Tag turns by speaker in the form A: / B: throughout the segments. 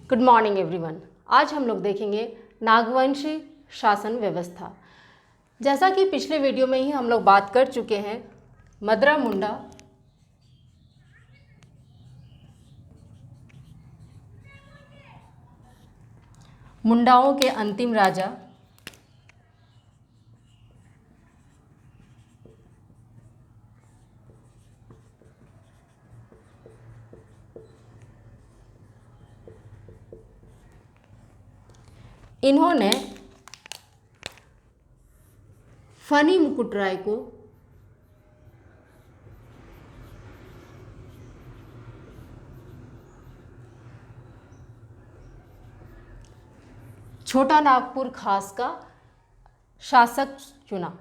A: Good morning everyone. आज हम लोग देखेंगे नागवंशी शासन व्यवस्था। जैसा कि पिछले वीडियो में ही हम लोग बात कर चुके हैं, मदरा मुंडा मुंडाओं के अंतिम राजा इन्होंने फनी मुकुटराय को छोटा नागपुर खास का शासक चुना।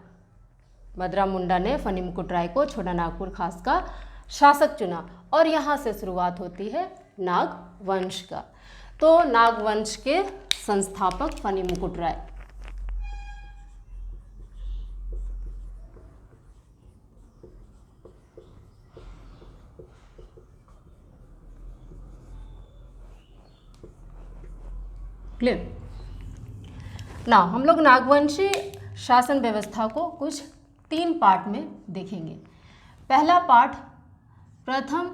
A: मदरा मुंडा ने फनी मुकुटराय को छोटा नागपुर खास का शासक चुना और यहाँ से शुरुआत होती है नागवंश का। तो नागवंश के संस्थापक फनी मुकुटराय। क्लियर ना। हम लोग नागवंशी शासन व्यवस्था को कुछ 3 पार्ट में देखेंगे। पहला पार्ट प्रथम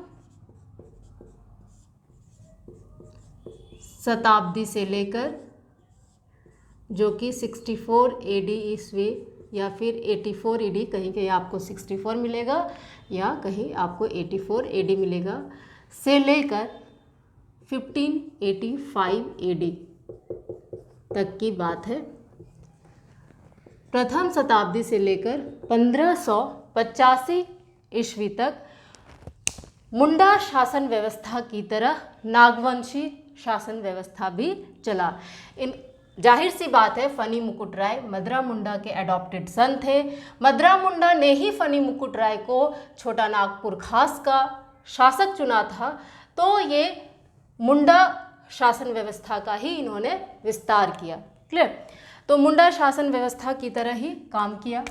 A: शताब्दी से लेकर, जो कि 64 AD ईस्वी या फिर 84 AD, कहीं कहीं आपको 64 मिलेगा या कहीं आपको 84 AD मिलेगा, से लेकर 1585 AD तक की बात है। प्रथम शताब्दी से लेकर 1585 ईस्वी तक मुंडा शासन व्यवस्था की तरह नागवंशी शासन व्यवस्था भी चला। इन जाहिर सी बात है, फनी मुकुटराय मदरा मुंडा के एडॉप्टेड सन थे। मदरा मुंडा ने ही फनी मुकुटराय को छोटा नागपुर खास का शासक चुना था, तो ये मुंडा शासन व्यवस्था का ही इन्होंने विस्तार किया। क्लियर। तो मुंडा शासन व्यवस्था की तरह ही काम किया।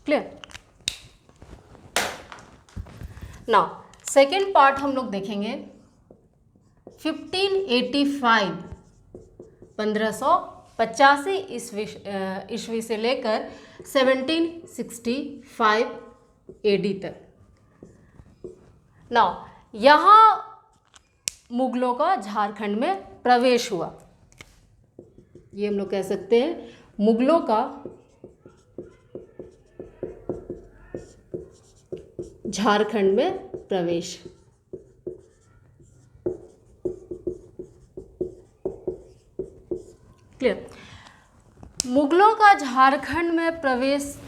A: क्लियर ना। सेकेंड पार्ट हम लोग देखेंगे 1585 1585 ईस्वी से लेकर 1765 AD तक ना। यहाँ मुगलों का झारखंड में प्रवेश हुआ। ये हम लोग कह सकते हैं मुगलों का झारखंड में प्रवेश। क्लियर। मुगलों का झारखंड में प्रवेश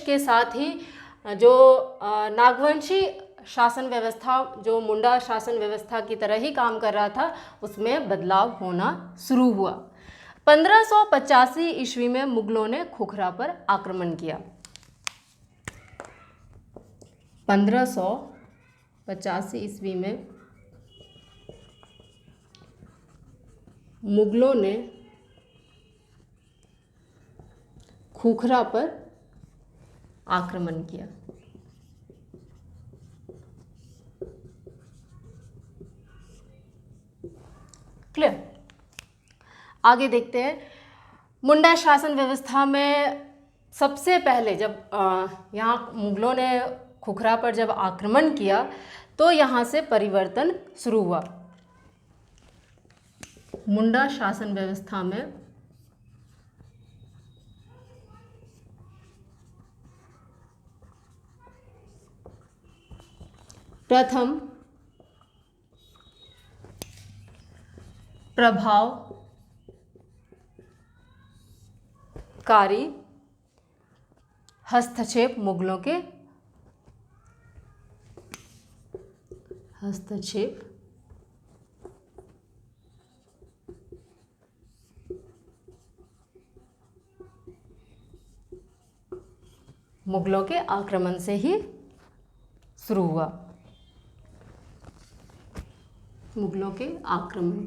A: के साथ ही जो नागवंशी शासन व्यवस्था, जो मुंडा शासन व्यवस्था की तरह ही काम कर रहा था, उसमें बदलाव होना शुरू हुआ। 1585 ईस्वी में मुगलों ने खुखरा पर आक्रमण किया। 1585 ईस्वी में मुगलों ने खुखरा पर आक्रमण किया। क्लियर। आगे देखते हैं। मुंडा शासन व्यवस्था में सबसे पहले जब यहाँ मुगलों ने खुखरा पर जब आक्रमण किया, तो यहाँ से परिवर्तन शुरू हुआ। मुंडा शासन व्यवस्था में प्रथम प्रभावकारी हस्तक्षेप मुगलों के मुगलों के आक्रमण से ही शुरू हुआ। मुगलों के आक्रमण।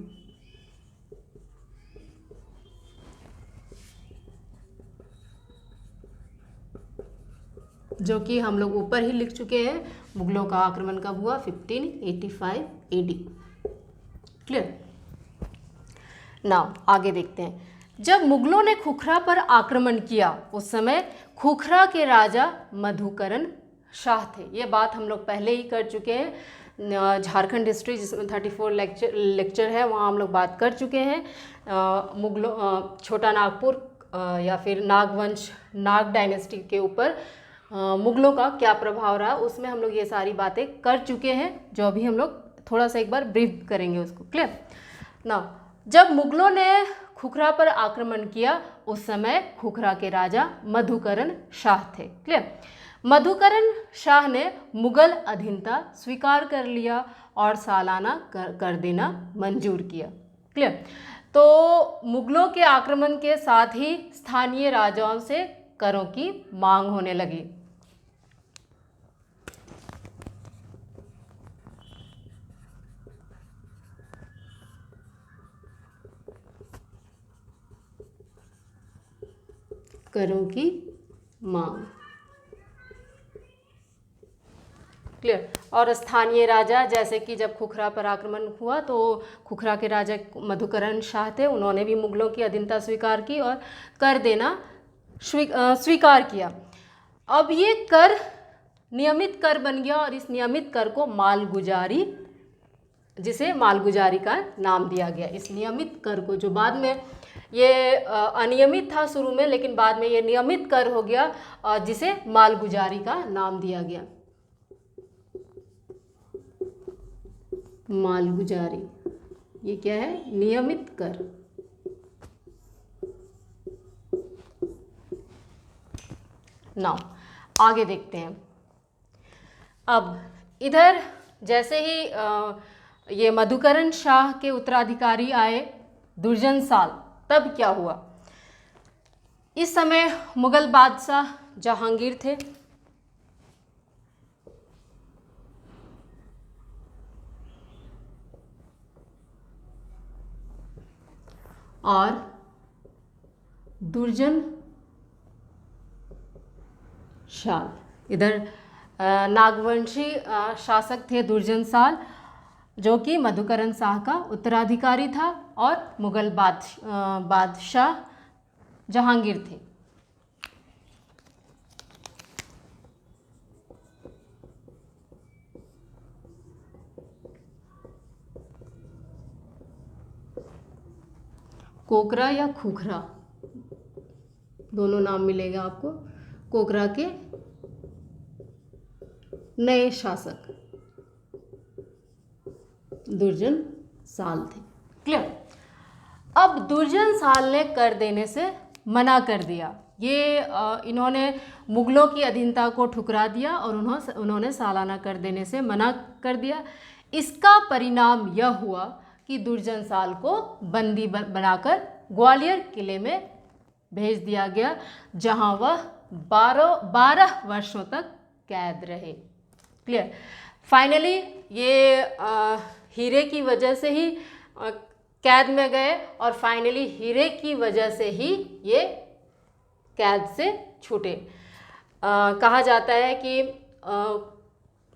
A: जो कि हम लोग ऊपर ही लिख चुके हैं, मुगलों का आक्रमण कब हुआ? 1585 AD। क्लियर? नाउ आगे देखते हैं। जब मुगलों ने खुखरा पर आक्रमण किया उस समय खुखरा के राजा मधुकरण शाह थे। ये बात हम लोग पहले ही कर चुके हैं। झारखंड हिस्ट्री जिसमें 34 लेक्चर है, वहाँ हम लोग बात कर चुके हैं। मुगलों छोटा नागपुर या फिर नागवंश, नाग डायनेस्टी के ऊपर मुगलों का क्या प्रभाव रहा, उसमें हम लोग ये सारी बातें कर चुके हैं, जो अभी हम लोग थोड़ा सा एक बार ब्रीफ करेंगे उसको। क्लियर? ना जब मुगलों ने खुखरा पर आक्रमण किया उस समय खुखरा के राजा मधुकरण शाह थे। क्लियर? मधुकरण शाह ने मुगल अधीनता स्वीकार कर लिया और सालाना कर देना मंजूर किया। क्लियर? तो मुगलों के आक्रमण के साथ ही स्थानीय राजाओं से करों की मांग होने लगी। करों की मांग। क्लियर? और स्थानीय राजा, जैसे कि जब खुखरा पर आक्रमण हुआ तो खुखरा के राजा मधुकरण शाह थे, उन्होंने भी मुगलों की अधीनता स्वीकार की और कर देना स्वीकार किया। अब ये कर नियमित कर बन गया और इस नियमित कर को मालगुजारी, जिसे मालगुजारी का नाम दिया गया। इस नियमित कर को, जो बाद में ये अनियमित था शुरू में, लेकिन बाद में ये नियमित कर हो गया और जिसे मालगुजारी का नाम दिया गया। मालगुजारी, ये क्या है? नियमित कर। नाउ आगे देखते हैं। अब इधर जैसे ही ये मधुकरण शाह के उत्तराधिकारी आए दुर्जन साल, तब क्या हुआ? इस समय मुगल बादशाह जहांगीर थे। और दुर्जन साल इधर नागवंशी शासक थे दुर्जन साल, जो कि मधुकरण शाह का उत्तराधिकारी था और मुगल बादशाह जहांगीर थे। कोकरा या खुखरा, दोनों नाम मिलेगा आपको। कोकरा के नए शासक दुर्जन साल थे। क्लियर? अब दुर्जन साल ने कर देने से मना कर दिया। ये इन्होंने मुगलों की अधीनता को ठुकरा दिया और उन्होंने सालाना कर देने से मना कर दिया। इसका परिणाम यह हुआ कि दुर्जन साल को बंदी बनाकर ग्वालियर किले में भेज दिया गया, जहां वह 12 वर्षों तक कैद रहे। क्लियर? फाइनली ये हीरे की वजह से ही कैद में गए और फाइनली हीरे की वजह से ही ये कैद से छूटे। कहा जाता है कि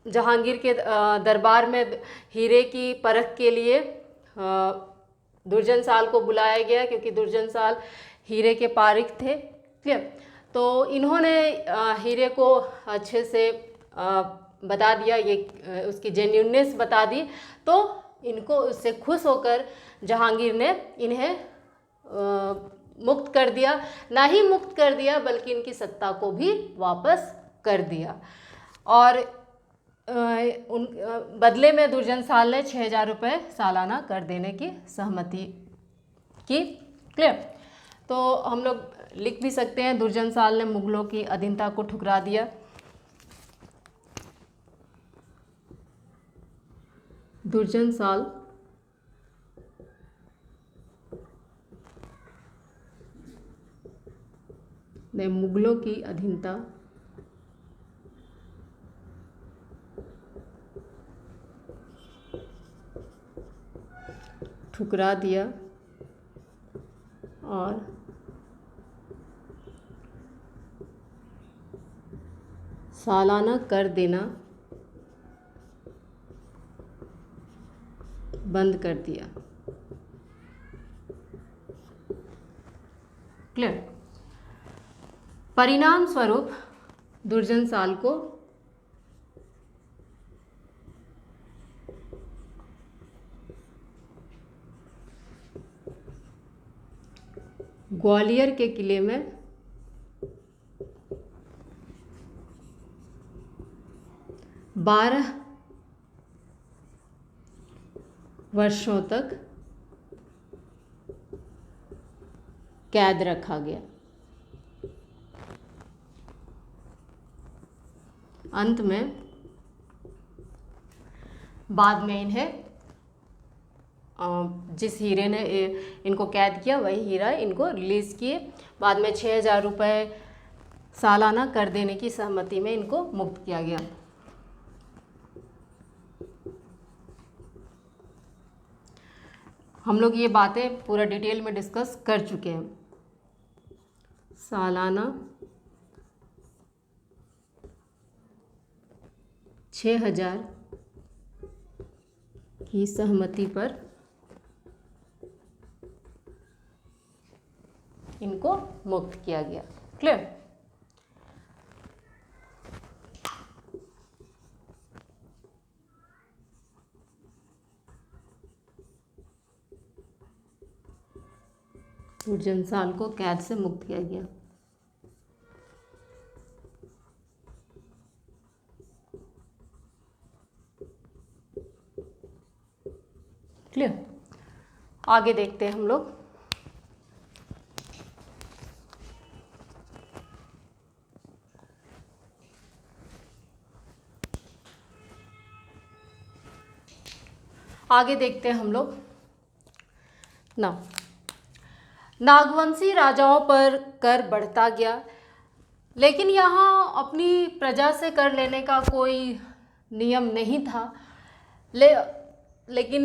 A: जहांगीर के दरबार में हीरे की परख के लिए दुर्जन साल को बुलाया गया, क्योंकि दुर्जन साल हीरे के पारीख थे। क्लियर? तो इन्होंने हीरे को अच्छे से बता दिया, ये उसकी जेन्युइननेस बता दी, तो इनको उससे खुश होकर जहांगीर ने इन्हें मुक्त कर दिया। ना ही मुक्त कर दिया बल्कि इनकी सत्ता को भी वापस कर दिया। और उन बदले में दुर्जन साल ने 6000 रुपये सालाना कर देने की सहमति की। क्लियर? तो हम लोग लिख भी सकते हैं, दुर्जन साल ने मुगलों की अधीनता को ठुकरा दिया। दुर्जन साल ने मुगलों की अधीनता ठुकरा दिया और सालाना कर देना बंद कर दिया। क्लियर। परिणाम स्वरूप दुर्जन साल को ग्वालियर के किले में 12 वर्षों तक कैद रखा गया। अंत में बाद में इन्हें जिस हीरे ने इनको कैद किया वही हीरा इनको रिलीज़ किए। बाद में 6,000 रुपये सालाना कर देने की सहमति में इनको मुक्त किया गया। हम लोग ये बातें पूरा डिटेल में डिस्कस कर चुके हैं। सालाना 6,000 की सहमति पर इनको मुक्त किया गया। क्लियर। दुर्जन साल को कैद से मुक्त किया गया। क्लियर। आगे देखते हैं हम लोग। आगे देखते हैं हम लोग ना नागवंशी राजाओं पर कर बढ़ता गया, लेकिन यहाँ अपनी प्रजा से कर लेने का कोई नियम नहीं था। लेकिन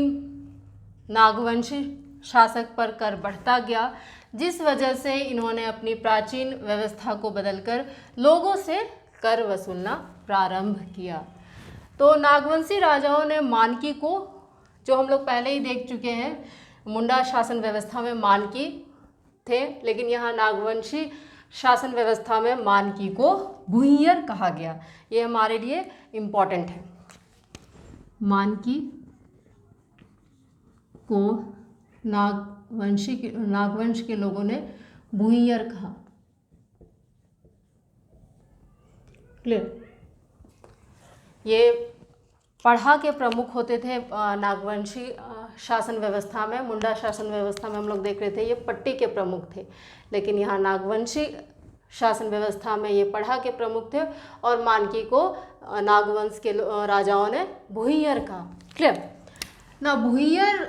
A: नागवंशी शासक पर कर बढ़ता गया, जिस वजह से इन्होंने अपनी प्राचीन व्यवस्था को बदलकर लोगों से कर वसूलना प्रारंभ किया। तो नागवंशी राजाओं ने मानकी को, जो हम लोग पहले ही देख चुके हैं, मुंडा शासन व्यवस्था में मानकी थे, लेकिन यहाँ नागवंशी शासन व्यवस्था में मानकी को भूइंयर कहा गया। ये हमारे लिए इम्पॉर्टेंट है। मानकी को नागवंश के लोगों ने भूइंयर कहा। क्लियर। ये पढ़ा के प्रमुख होते थे नागवंशी शासन व्यवस्था में। मुंडा शासन व्यवस्था में हम लोग देख रहे थे ये पट्टी के प्रमुख थे, लेकिन यहाँ नागवंशी शासन व्यवस्था में ये पढ़ा के प्रमुख थे और मानकी को नागवंश के राजाओं ने भूइंयर कहा। क्लियर ना। भूइंयर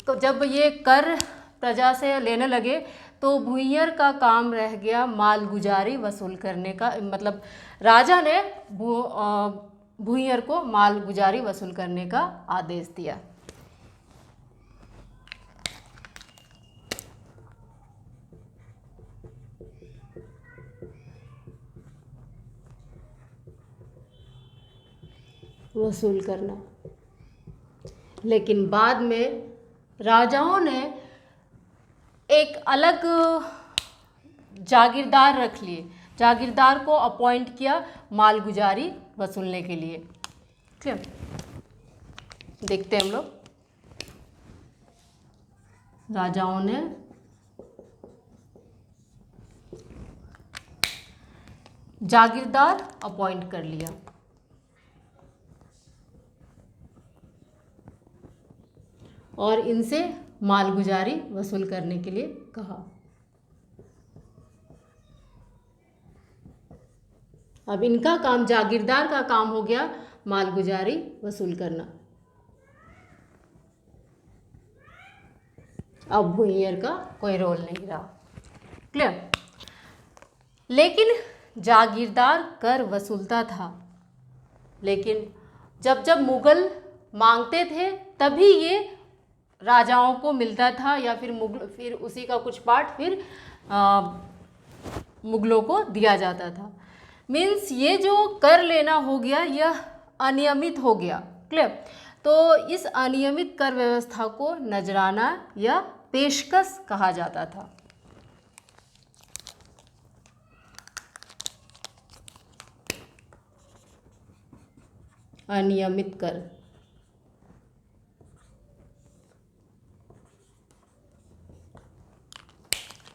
A: तो जब ये कर प्रजा से लेने लगे तो भूइंयर का काम रह गया मालगुजारी वसूल करने का। मतलब राजा ने भूइंयर को मालगुजारी वसूल करने का आदेश दिया। वसूल करना। लेकिन बाद में राजाओं ने एक अलग जागीरदार रख लिए, जागीरदार को अपॉइंट किया मालगुजारी वसूलने के लिए। ठीक, देखते हैं हम लोग। राजाओं ने जागीरदार अपॉइंट कर लिया और इनसे मालगुजारी वसूल करने के लिए कहा। अब इनका काम, जागीरदार का काम हो गया मालगुजारी वसूल करना। अब भूइंयर का कोई रोल नहीं रहा। क्लियर। लेकिन जागीरदार कर वसूलता था, लेकिन जब जब मुगल मांगते थे तभी ये राजाओं को मिलता था, या फिर फिर उसी का कुछ पार्ट फिर मुगलों को दिया जाता था। मीन्स ये जो कर लेना हो गया यह अनियमित हो गया। क्लियर। तो इस अनियमित कर व्यवस्था को नजराना या पेशकश कहा जाता था। अनियमित कर,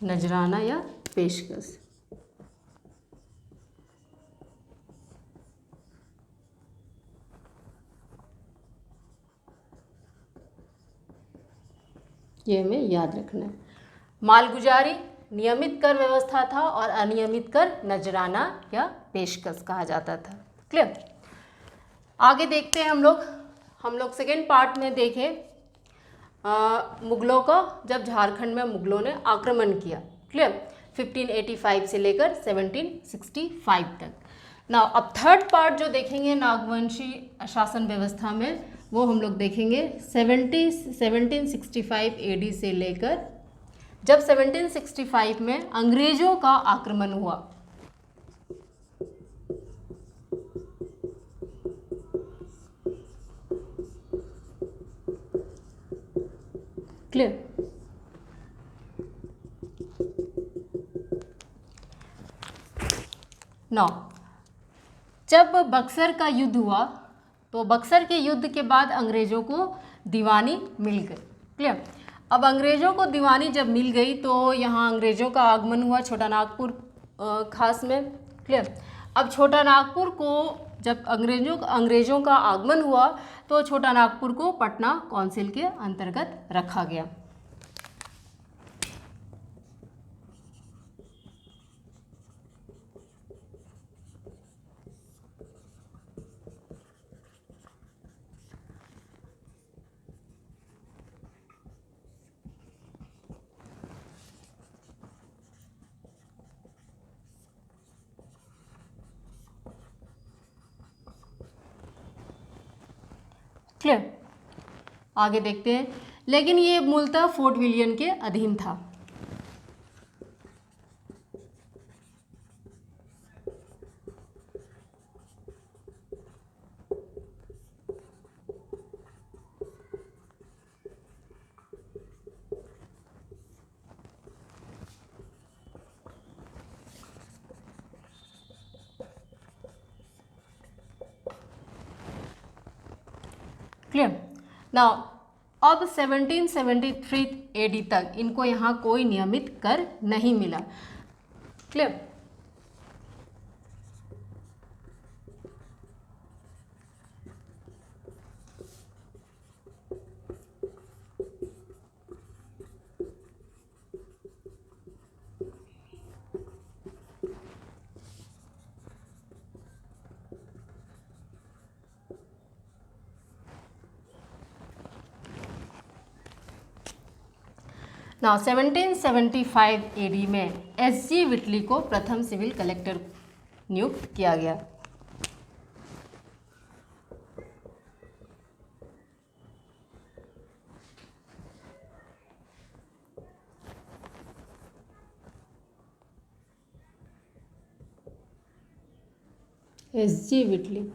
A: नजराना या पेशकश। ये हमें याद रखना है। मालगुजारी नियमित कर व्यवस्था था और अनियमित कर नजराना या पेशकश कहा जाता था। क्लियर। आगे देखते हैं हम लोग सेकेंड पार्ट में देखें मुगलों का, जब झारखंड में मुगलों ने आक्रमण किया। क्लियर। 1585 से लेकर 1765 तक। ना अब थर्ड पार्ट जो देखेंगे नागवंशी शासन व्यवस्था में, वो हम लोग देखेंगे 1765 AD से लेकर, जब 1765 में अंग्रेजों का आक्रमण हुआ। क्लियर। नौ, जब बक्सर का युद्ध हुआ तो बक्सर के युद्ध के बाद अंग्रेजों को दीवानी मिल गई। क्लियर। अब अंग्रेजों को दीवानी जब मिल गई तो यहाँ अंग्रेजों का आगमन हुआ छोटा नागपुर खास में। क्लियर। अब छोटा नागपुर को जब अंग्रेजों का आगमन हुआ तो छोटा नागपुर को पटना काउंसिल के अंतर्गत रखा गया। क्लियर। आगे देखते हैं, लेकिन ये मूलतः फोर्ट विलियम के अधीन था। क्लियर। नाउ अब 1773 AD तक इनको यहाँ कोई नियमित कर नहीं मिला। क्लियर। नाउ 1775 AD में SG विटली को प्रथम सिविल कलेक्टर नियुक्त किया गया। SG विटली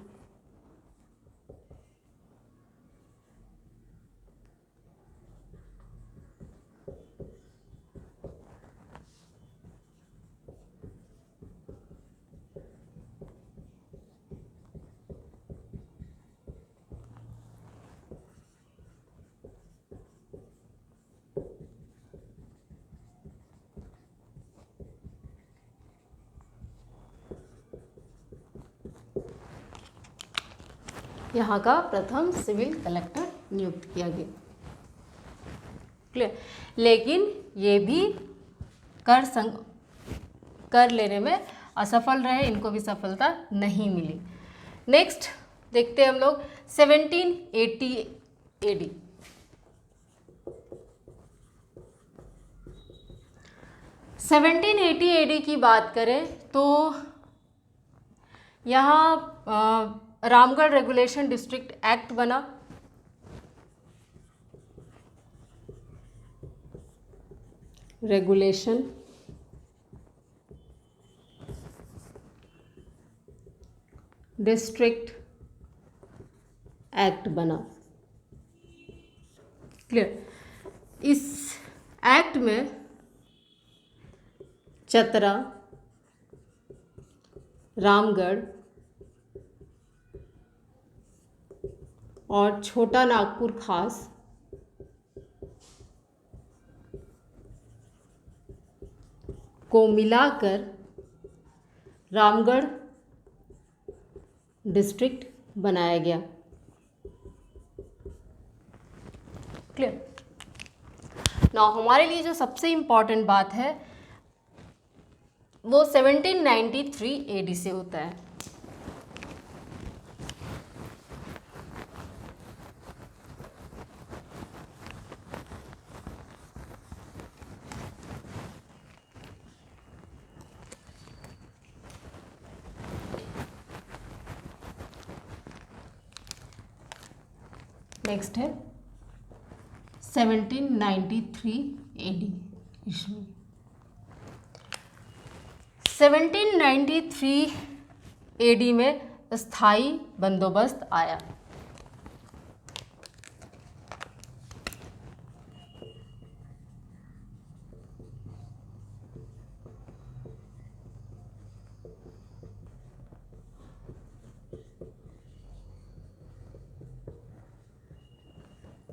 A: यहाँ का प्रथम सिविल कलेक्टर नियुक्त किया गया। क्लियर। लेकिन ये भी कर लेने में असफल रहे, इनको भी सफलता नहीं मिली। नेक्स्ट देखते हैं हम लोग 1780 AD। 1780 AD की बात करें तो यहाँ रामगढ़ रेगुलेशन डिस्ट्रिक्ट एक्ट बना। रेगुलेशन डिस्ट्रिक्ट एक्ट बना। क्लियर। इस एक्ट में चतरा, रामगढ़ और छोटा नागपुर खास को मिलाकर रामगढ़ डिस्ट्रिक्ट बनाया गया। क्लियर। नाउ हमारे लिए जो सबसे इम्पॉर्टेंट बात है वो 1793 AD से होता है। नेक्स्ट है 1793 AD ईस्वी। 1793 AD में स्थायी बंदोबस्त आया।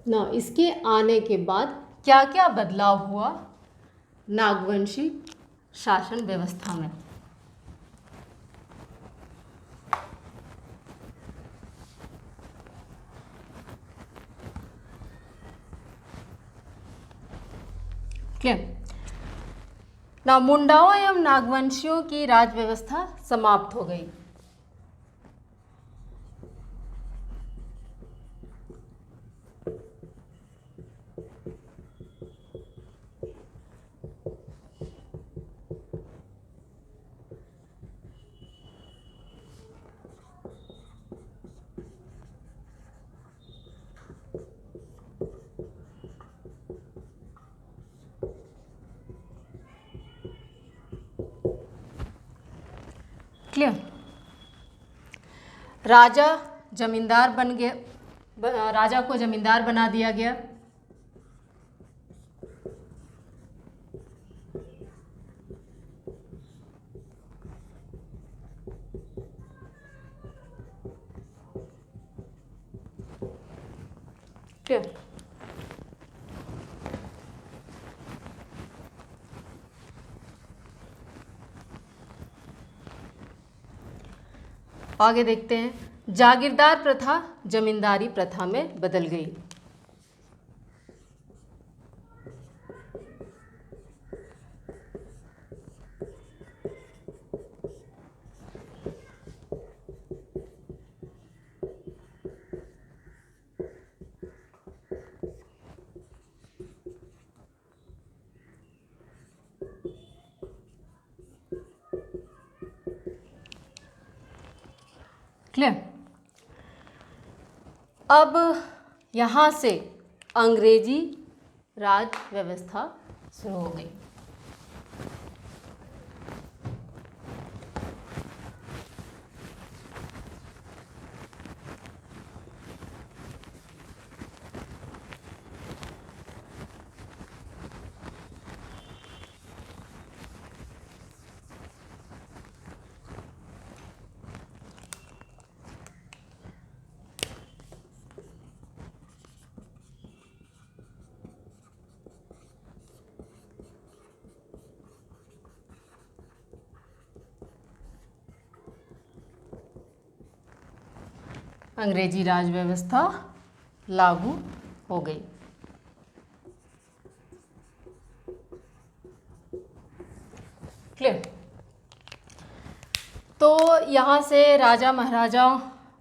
A: ना इसके आने के बाद क्या क्या बदलाव हुआ नागवंशी शासन व्यवस्था में। क्लियर। ना मुंडाओं एवं नागवंशियों की राज व्यवस्था समाप्त हो गई। क्लियर। राजा जमींदार बन गया, राजा को जमींदार बना दिया गया। क्लियर। आगे देखते हैं। जागीरदार प्रथा जमींदारी प्रथा में बदल गई। क्लियर। अब यहाँ से अंग्रेजी राज व्यवस्था शुरू हो गई। अंग्रेजी राज व्यवस्था लागू हो गई। क्लियर। तो यहाँ से राजा महाराजा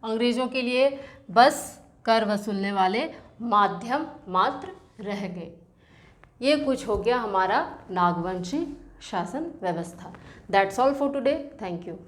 A: अंग्रेजों के लिए बस कर वसूलने वाले माध्यम मात्र रह गए। ये कुछ हो गया हमारा नागवंशी शासन व्यवस्था। That's all for today. Thank you.